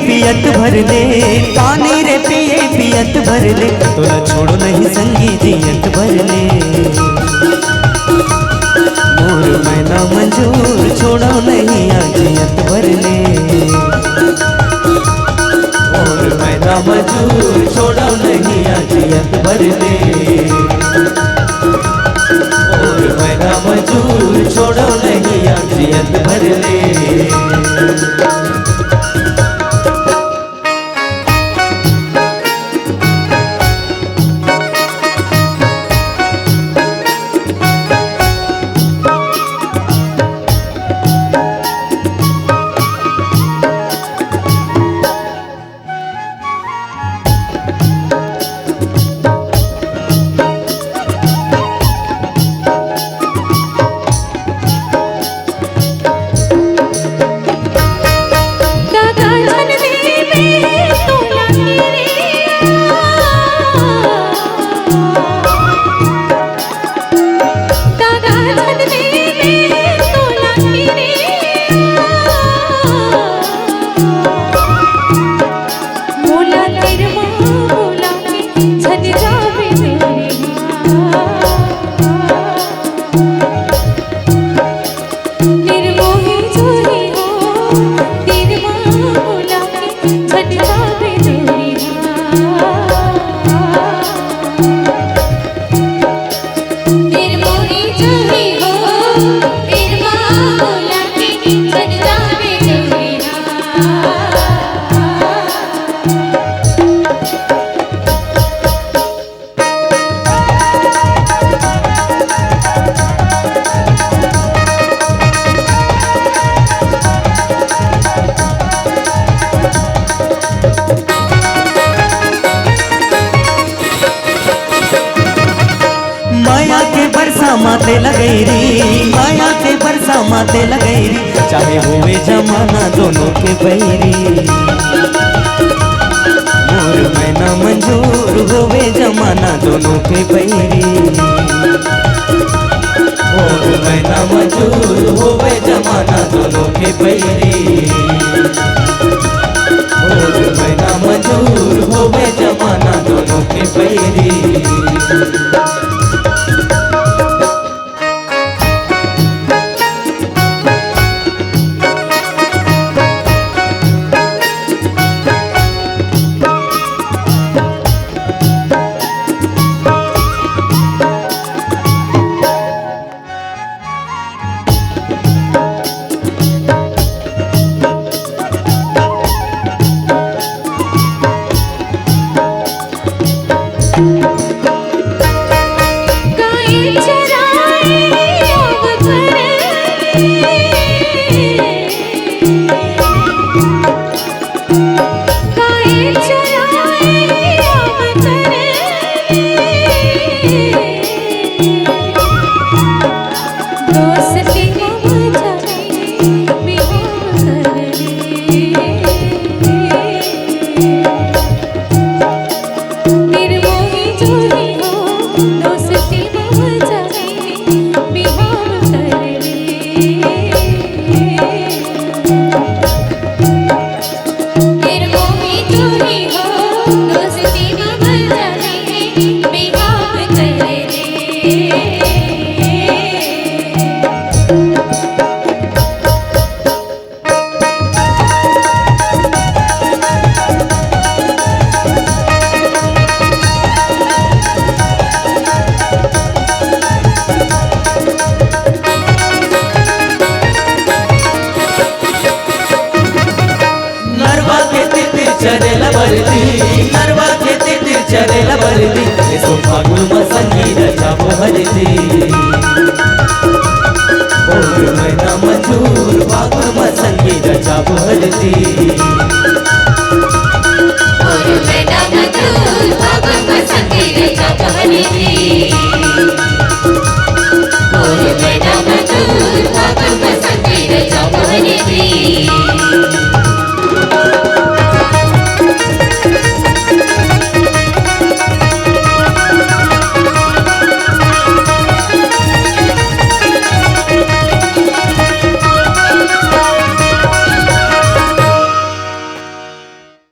पियत भर ले पानी रे पिए पियत भर ले तोला छोड़ो नहीं संगी जियत भर ले मोर मैना मंजूर छोड़ो नहीं जियत भर ले मोर मैना मंजूर छोड़ो नहीं जियत भर ले मोर मैना मंजूर छोड़ो नहीं जियत भर ले। माया के बरसा माते लगैरी माया के बरसा माते लगैरी चाहे होवे जमाना दोनों के बैरी मोर मैना मंजूर होवे जमाना दोनों के बैरी मोर मैना मंजूर होवे जमाना दोनों के बैरी मोर मैना मंजूर होवे जमाना दोनों के बैरी। चरेला बरदी नरवा के तीर चरेला बरदी इसको फागुन में संगीत जाबो हरदी मोर मैना मंजूर फागुन में संगीत जाबो हरदी।